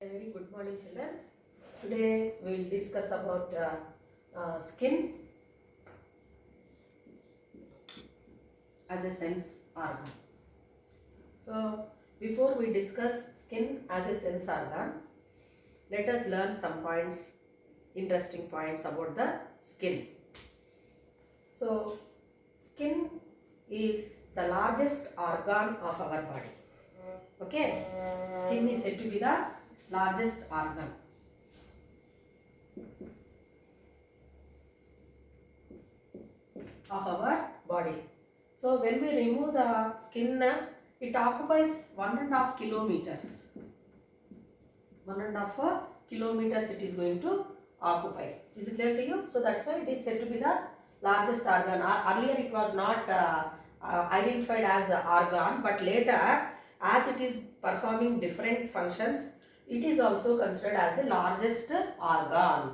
A very good morning, children. Today we will discuss about skin as a sense organ. So, before we discuss skin as a sense organ, let us learn some points, interesting points about the skin. So, skin is the largest organ of our body. Okay, skin is said to be the largest organ. Of our body. So when we remove the skin, it occupies 1.5 kilometers. 1.5 kilometers it is going to occupy. Is it clear to you? So that's why it is said to be the largest organ. Earlier it was not identified as an organ, but later as it is performing different functions, it is also considered as the largest organ.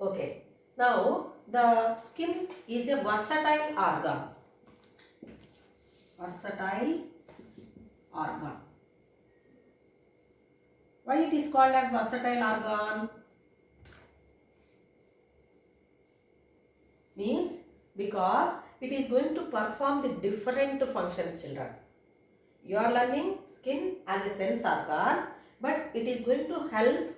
Okay. Now the skin is a versatile organ. Versatile organ. Why it is called as versatile organ? Means because it is going to perform the different functions, children. You are learning skin as a sense organ, but it is going to help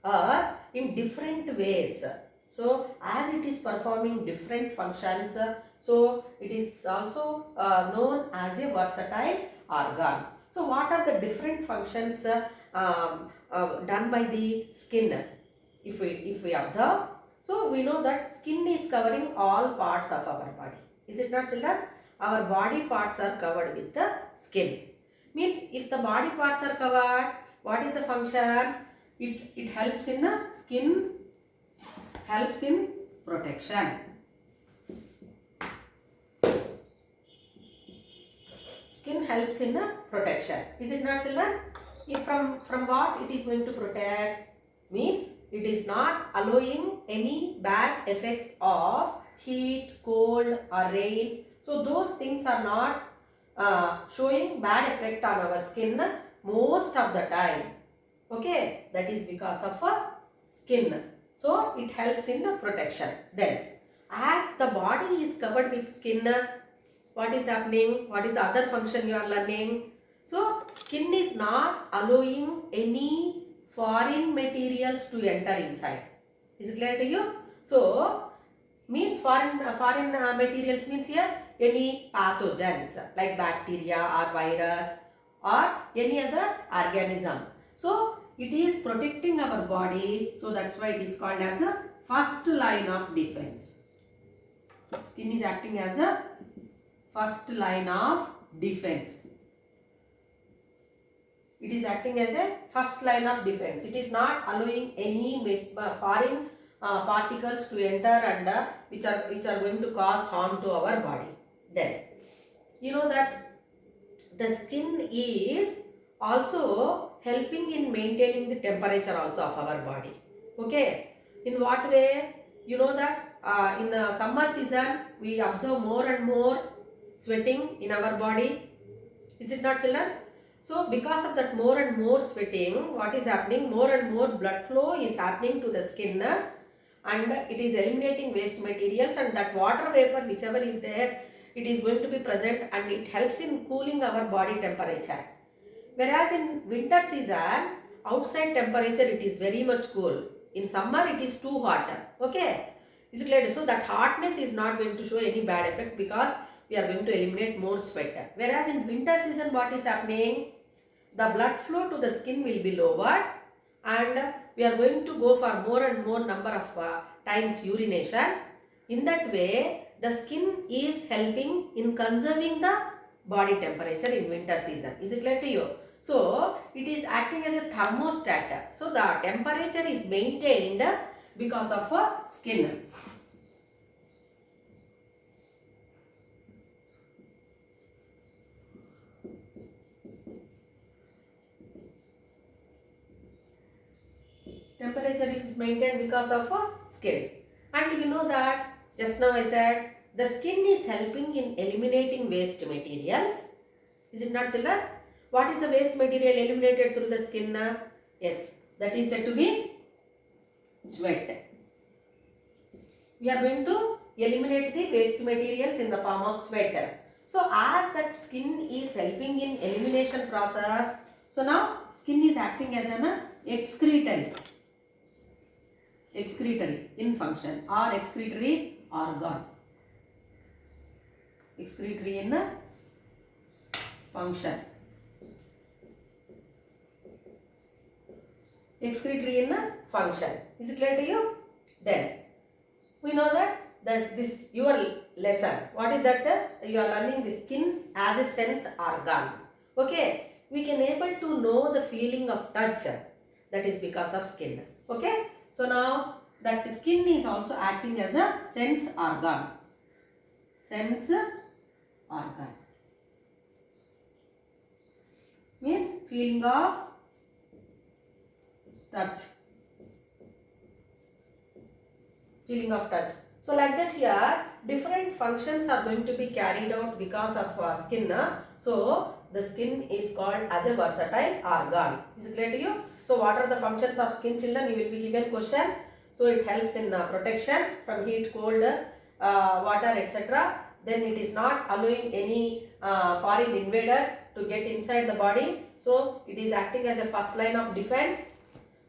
us in different ways. So as it is performing different functions, so it is also known as a versatile organ. So what are the different functions done by the skin? If we observe, so we know that skin is covering all parts of our body. Is it not, children? Our body parts are covered with the skin. Means if the body parts are covered, what is the function? It helps in the skin, helps in protection. Skin helps in the protection. Is it not, children? From what it is going to protect? Means it is not allowing any bad effects of heat, cold or rain. So those things are not showing bad effect on our skin most of the time. Okay, that is because of skin. So it helps in the protection. Then as the body is covered with skin, what is happening? What is the other function you are learning? So skin is not allowing any foreign materials to enter inside. Is it clear to you? So means foreign materials means here any pathogens like bacteria or virus or any other organism. So it is protecting our body, so that's why it is called as a first line of defense. Skin is acting as a first line of defense. It is acting as a first line of defense. It is not allowing any foreign particles to enter and which are going to cause harm to our body. Then you know that the skin is also helping in maintaining the temperature also of our body. Okay, in what way? You know that in the summer season we observe more and more sweating in our body. Is it not, children? So because of that more and more sweating, what is happening? More and more blood flow is happening to the skin and it is eliminating waste materials, and that water vapor whichever is there, it is going to be present and it helps in cooling our body temperature. Whereas in winter season, outside temperature it is very much cool. In summer it is too hot. Okay. Is it clear? So that hotness is not going to show any bad effect because we are going to eliminate more sweat. Whereas in winter season what is happening? The blood flow to the skin will be lowered and we are going to go for more and more number of times urination. In that way, the skin is helping in conserving the body temperature in winter season. Is it clear to you? So it is acting as a thermostat. So the temperature is maintained because of skin. Temperature is maintained because of skin. And you know that just now I said the skin is helping in eliminating waste materials. Is it not, children? What is the waste material eliminated through the skin? Yes, that is said to be sweat. We are going to eliminate the waste materials in the form of sweat. So as that skin is helping in elimination process, so now skin is acting as an excretory in function or excretory organ. Excretory in function. Excretory in function. Is it clear to you? Then we know that this your lesson. What is that? You are learning the skin as a sense organ. Okay. We can able to know the feeling of touch. That is because of skin. Okay. So now that skin is also acting as a sense organ. Sense organ. Means feeling of touch. Feeling of touch. So like that here, different functions are going to be carried out because of skin. So the skin is called as a versatile organ. Is it clear to you? So what are the functions of skin, children? You will be given question. So it helps in protection from heat, cold, water, etc. Then it is not allowing any foreign invaders to get inside the body. So it is acting as a first line of defense.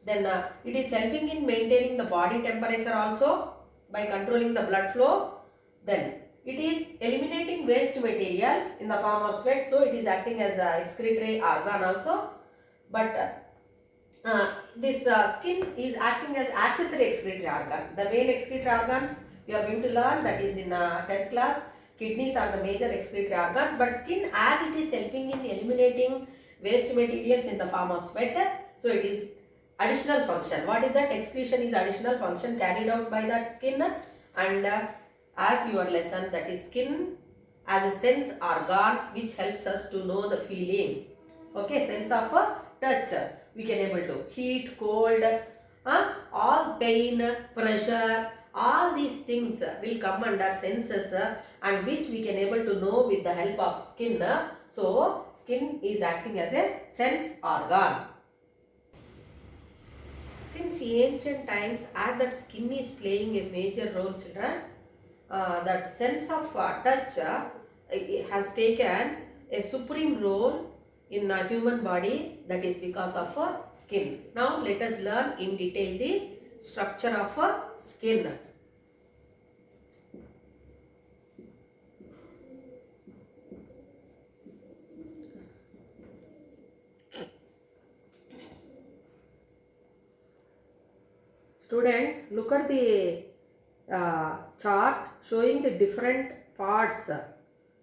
Then it is helping in maintaining the body temperature also by controlling the blood flow. Then it is eliminating waste materials in the form of sweat. So it is acting as a excretory organ also. But this skin is acting as accessory excretory organ. The main excretory organs you are going to learn, that is in 10th class. Kidneys are the major excretory organs, but skin, as it is helping in eliminating waste materials in the form of sweat, so it is additional function. What is that? Excretion is additional function carried out by that skin. And as your lesson, that is skin as a sense organ which helps us to know the feeling. Okay, sense of touch. We can able to heat, cold, all pain, pressure, all these things will come under senses and which we can able to know with the help of skin. So skin is acting as a sense organ. Since ancient times, as that skin is playing a major role, children, that sense of touch has taken a supreme role in a human body, that is because of skin. Now let us learn in detail the structure of skin. Students, look at the chart showing the different parts,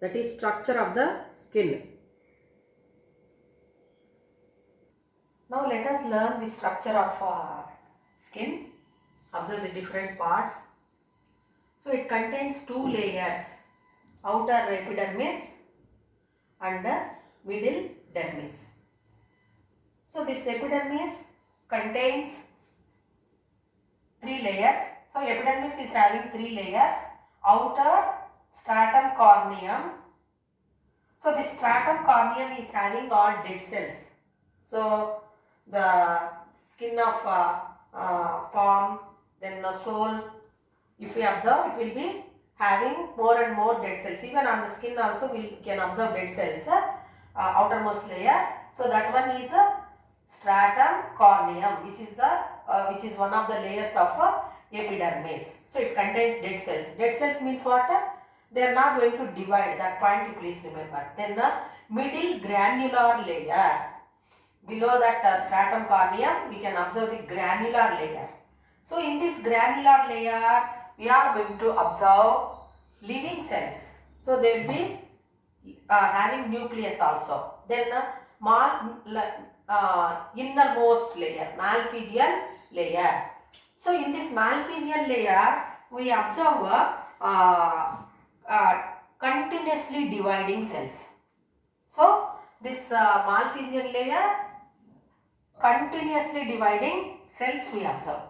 that is structure of the skin. Now let us learn the structure of skin. Observe the different parts. So it contains two layers, outer epidermis and middle dermis. So this epidermis contains three layers. So epidermis is having three layers. Outer stratum corneum. So this stratum corneum is having all dead cells. So the skin of palm, then the sole, if we observe, it will be having more and more dead cells. Even on the skin also we can observe dead cells, outermost layer. So that one is stratum corneum, which is one of the layers of epidermis. So it contains dead cells. Dead cells means what? They are not going to divide. That point you please remember. Then middle granular layer. Below that stratum corneum, we can observe the granular layer. So in this granular layer, we are going to observe living cells. So they will be having nucleus also. Then innermost layer, Malpighian layer. So in this Malpighian layer, we observe continuously dividing cells. So this Malpighian layer, continuously dividing cells we observe.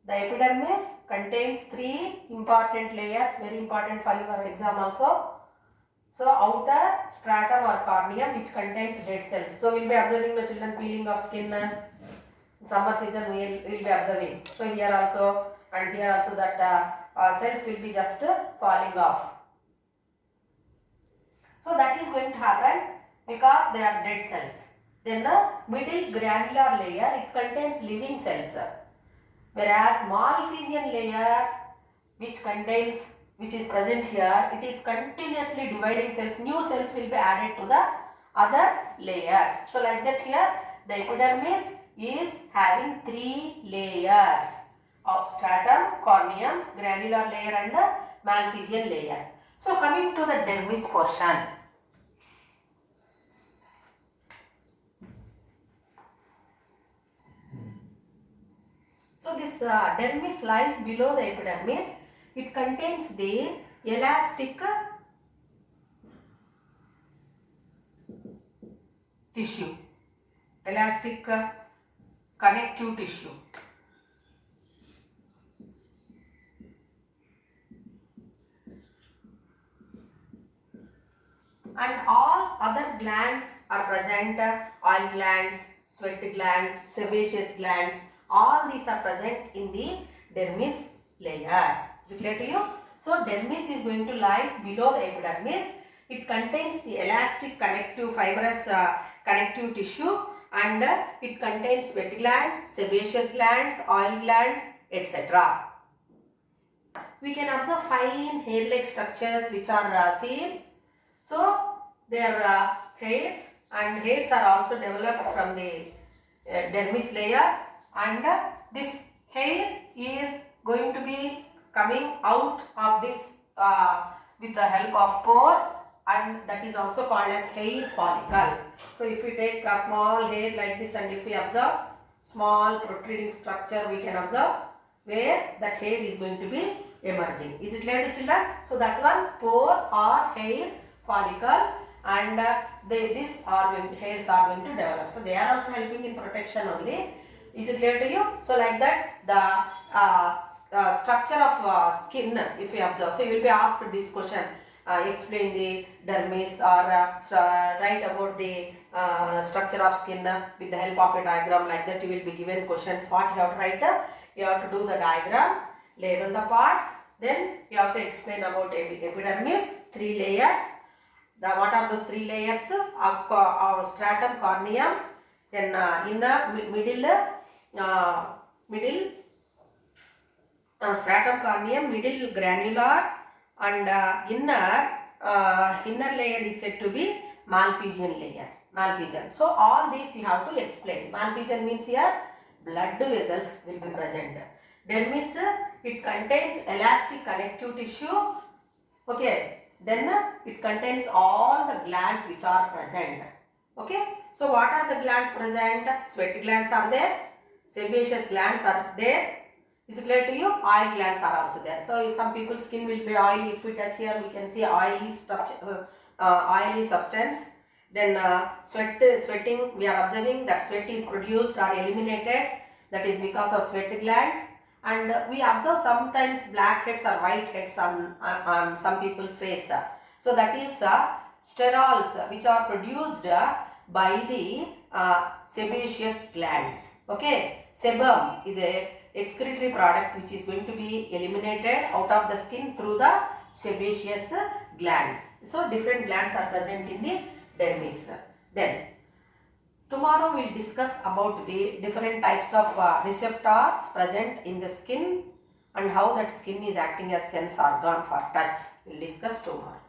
The epidermis contains three important layers, very important for your exam also. So outer stratum or corneum which contains dead cells. So we will be observing the children peeling of skin. In summer season we will be observing. So here also and here also that cells will be just falling off. So that is going to happen because they are dead cells. Then the middle granular layer, it contains living cells. Whereas Malpighian layer which is present here, it is continuously dividing cells. New cells will be added to the other layers. So like that here the epidermis is having three layers of stratum, corneum, granular layer and Malpighian layer. So coming to the dermis portion. So this dermis lies below the epidermis. It contains the elastic tissue, elastic connective tissue. And all other glands are present, oil glands, sweat glands, sebaceous glands, all these are present in the dermis layer. Is it clear to you? So dermis is going to lie below the epidermis. It contains the elastic connective fibrous connective tissue and it contains sweat glands, sebaceous glands, oil glands, etc. We can observe fine hair-like structures which are seen. So their hairs and hairs are also developed from the dermis layer, and this hair is going to be coming out of this with the help of pore, and that is also called as hair follicle. So if we take a small hair like this and if we observe small protruding structure, we can observe where that hair is going to be emerging. Is it clear to children? So that one pore or hair follicle, and hairs are going to develop. So they are also helping in protection only. Is it clear to you? So like that the structure of skin, if you observe, so you will be asked this question, explain the dermis or write about the structure of skin with the help of a diagram. Like that you will be given questions. What you have to write? You have to do the diagram, label the parts, then you have to explain about epidermis, three layers. What are those three layers? Stratum, corneum, then middle stratum, corneum, middle granular, and inner layer is said to be Malpighian layer. Malpighian. So all these you have to explain. Malpighian means here blood vessels will be present. Dermis, it contains elastic connective tissue. Okay. Then it contains all the glands which are present. Okay. So what are the glands present? Sweat glands are there. Sebaceous glands are there. Is it clear to you? Oil glands are also there. So if some people's skin will be oily, if we touch here, we can see oily structure, oily substance. Then sweating, we are observing that sweat is produced or eliminated. That is because of sweat glands. And we observe sometimes black heads or white heads on some people's face. So that is sterols which are produced by the sebaceous glands. Okay, sebum is a excretory product which is going to be eliminated out of the skin through the sebaceous glands. So different glands are present in the dermis. Then tomorrow we will discuss about the different types of receptors present in the skin and how that skin is acting as sense organ for touch. We will discuss tomorrow.